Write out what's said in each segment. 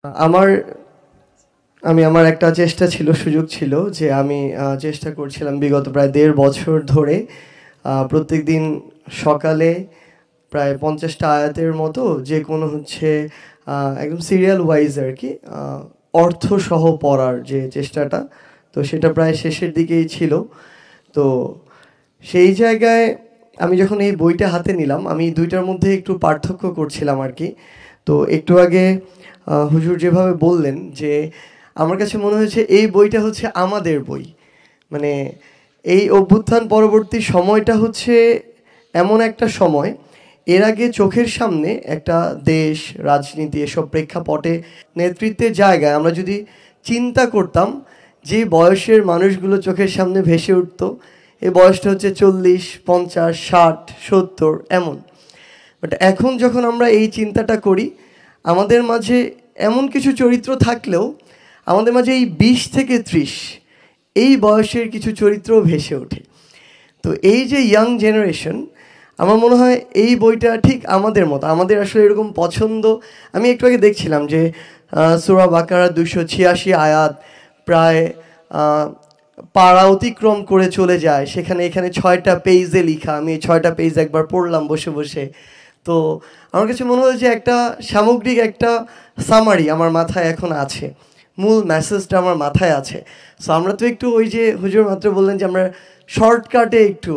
আমার আমি আমার একটা চেষ্টা ছিল, সুযোগ ছিল যে আমি চেষ্টা করছিলাম বিগত প্রায় ১.৫ বছর ধরে প্রত্যেকদিন সকালে প্রায় ৫০টা আয়াতের মতো যে কোনো একদম সিরিয়াল ওয়াইজ আর কি অর্থসহ পড়ার যে চেষ্টাটা, তো সেটা প্রায় শেষের দিকেই ছিল। তো সেই জায়গায় আমি যখন এই বইটা হাতে নিলাম, আমি দুইটার মধ্যে একটু পার্থক্য করছিলাম আর কি। তো একটু আগে হুজুর যেভাবে বললেন যে আমার কাছে মনে হয়েছে এই বইটা হচ্ছে আমাদের বই। মানে এই অভ্যুত্থান পরবর্তী সময়টা হচ্ছে এমন একটা সময়, এর আগে চোখের সামনে একটা দেশ, রাজনীতি, এসব প্রেক্ষাপটে নেতৃত্বের জায়গায় আমরা যদি চিন্তা করতাম, যে বয়সের মানুষগুলো চোখের সামনে ভেসে উঠতো, এই বয়সটা হচ্ছে 40, 50, 60, 70 এমন। বাট এখন যখন আমরা এই চিন্তাটা করি, আমাদের মাঝে এমন কিছু চরিত্র থাকলেও আমাদের মাঝে এই 20 থেকে 30 এই বয়সের কিছু চরিত্রও ভেসে ওঠে। তো এই যে ইয়াং জেনারেশন, আমার মনে হয় এই বইটা ঠিক আমাদের মতো, আমাদের আসলে এরকম পছন্দ। আমি একটু আগে দেখছিলাম যে সূরা বাকারা 286 আয়াত প্রায় পাড়া অতিক্রম করে চলে যায়, এখানে 6টা পেজে লেখা। আমি এই 6টা পেজ একবার পড়লাম বসে বসে। তো আমার কাছে মনে হয় যে একটা সামগ্রিক একটা সামারি আমার মাথায় এখন আছে, মূল মেসেজটা আমার মাথায় আছে। সো আমরা তো একটু ওই যে হুজুর মাত্র বললেন যে আমরা শর্টকাটে একটু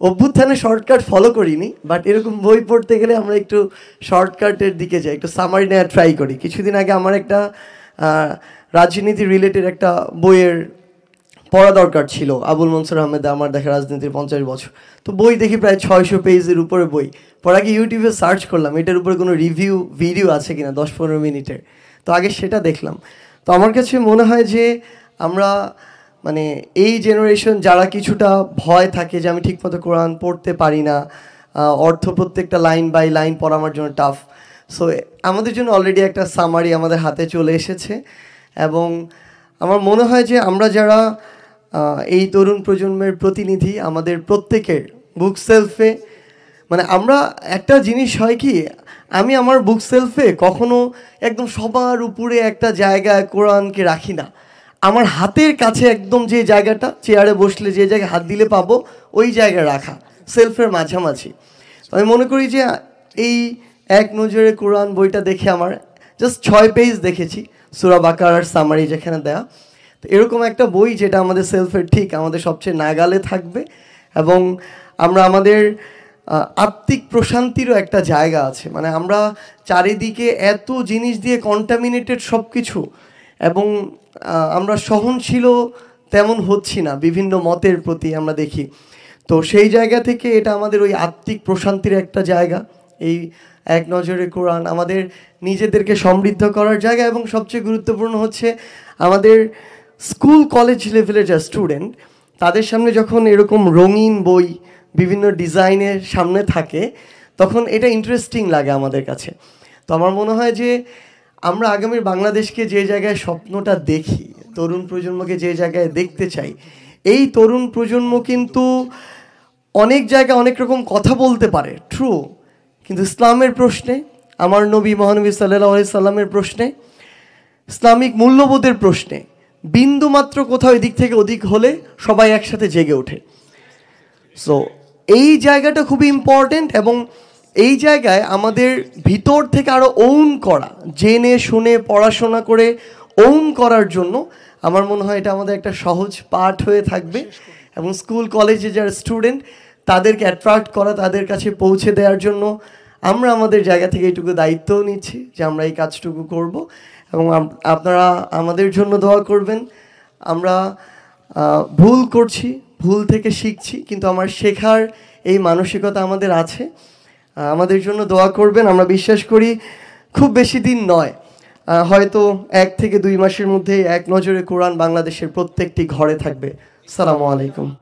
অভ্যুত্থানে শর্টকাট ফলো করিনি, বাট এরকম বই পড়তে গেলে আমরা একটু শর্টকাটের দিকে যাই, একটু সামারি নেওয়ার ট্রাই করি। কিছুদিন আগে আমার একটা রাজনীতি রিলেটেড একটা বইয়ের পড়া দরকার ছিল, আবুল মনসুর আহমেদ আমার দেখা রাজনীতির 50 বছর। তো বই দেখি প্রায় 600 পেজের উপরে বই। পরে আগে ইউটিউবে সার্চ করলাম এটার উপরে কোনো রিভিউ ভিডিও আছে কিনা 10-15 মিনিটের। তো আগে সেটা দেখলাম। তো আমার কাছে মনে হয় যে আমরা মানে এই জেনারেশন যারা কিছুটা ভয় থাকে যে আমি ঠিকমতো কোরআন পড়তে পারি না, অর্থ প্রত্যেকটা লাইন বাই লাইন পড়া আমার জন্য টাফ। সো আমাদের জন্য অলরেডি একটা সামারি আমাদের হাতে চলে এসেছে। এবং আমার মনে হয় যে আমরা যারা এই তরুণ প্রজন্মের প্রতিনিধি, আমাদের প্রত্যেকের বুক সেলফে, মানে আমরা একটা জিনিস হয় কি, আমি আমার বুক সেলফে কখনো একদম সবার উপরে একটা জায়গায় কোরআনকে রাখি না। আমার হাতের কাছে একদম যে জায়গাটা, চেয়ারে বসলে যে জায়গায় হাত দিলে পাবো ওই জায়গায় রাখা, সেলফের মাঝামাঝি। আমি মনে করি যে এই এক নজরে কোরআন বইটা দেখে আমার জাস্ট 6 পেজ দেখেছি, সূরা বাকারার সামারি যেখানে দেয়া। তো এরকম একটা বই যেটা আমাদের সেলফের ঠিক আমাদের সবচেয়ে নাগালে থাকবে, এবং আমরা আমাদের আত্মিক প্রশান্তিরও একটা জায়গা আছে। মানে আমরা চারিদিকে এত জিনিস দিয়ে কন্টামিনেটেড সব কিছু, এবং আমরা সহনশীল তেমন হচ্ছি না বিভিন্ন মতের প্রতি আমরা দেখি। তো সেই জায়গা থেকে এটা আমাদের ওই আত্মিক প্রশান্তির একটা জায়গা। এই এক নজরে কোরআন আমাদের নিজেদেরকে সমৃদ্ধ করার জায়গা, এবং সবচেয়ে গুরুত্বপূর্ণ হচ্ছে আমাদের স্কুল কলেজ লেভেলের যা স্টুডেন্ট, তাদের সামনে যখন এরকম রঙিন বই বিভিন্ন ডিজাইনের সামনে থাকে, তখন এটা ইন্টারেস্টিং লাগে আমাদের কাছে। তো আমার মনে হয় যে আমরা আগামীর বাংলাদেশকে যে জায়গায় স্বপ্নটা দেখি, তরুণ প্রজন্মকে যে জায়গায় দেখতে চাই, এই তরুণ প্রজন্ম কিন্তু অনেক জায়গায় অনেক রকম কথা বলতে পারে, ট্রু, কিন্তু ইসলামের প্রশ্নে, আমার নবী মহানবী সাল্লাল্লাহু আলাইহি সাল্লামের প্রশ্নে, ইসলামিক মূল্যবোধের প্রশ্নে বিন্দুমাত্র কোথাও এদিক থেকে ওদিক হলে সবাই একসাথে জেগে ওঠে। সো এই জায়গাটা খুবই ইম্পর্টেন্ট, এবং এই জায়গায় আমাদের ভিতর থেকে আরও ওন করা, জেনে শুনে পড়াশোনা করে ওন করার জন্য আমার মনে হয় এটা আমাদের একটা সহজ পাঠ হয়ে থাকবে। এবং স্কুল কলেজে যারা স্টুডেন্ট, তাদেরকে অ্যাট্রাক্ট করা, তাদের কাছে পৌঁছে দেওয়ার জন্য আমরা আমাদের জায়গা থেকে এইটুকু দায়িত্বও নিচ্ছি যে আমরা এই কাজটুকু করব। এবং আপনারা আমাদের জন্য দোয়া করবেন। আমরা ভুল করছি, ভুল থেকে শিখছি, কিন্তু আমার শেখার এই মানসিকতা আমাদের আছে। আমাদের জন্য দোয়া করবেন। আমরা বিশ্বাস করি খুব বেশি দিন নয়, হয়তো 1 থেকে 2 মাসের মধ্যেই এক নজরে কোরআন বাংলাদেশের প্রত্যেকটি ঘরে থাকবে। আসসালামু আলাইকুম।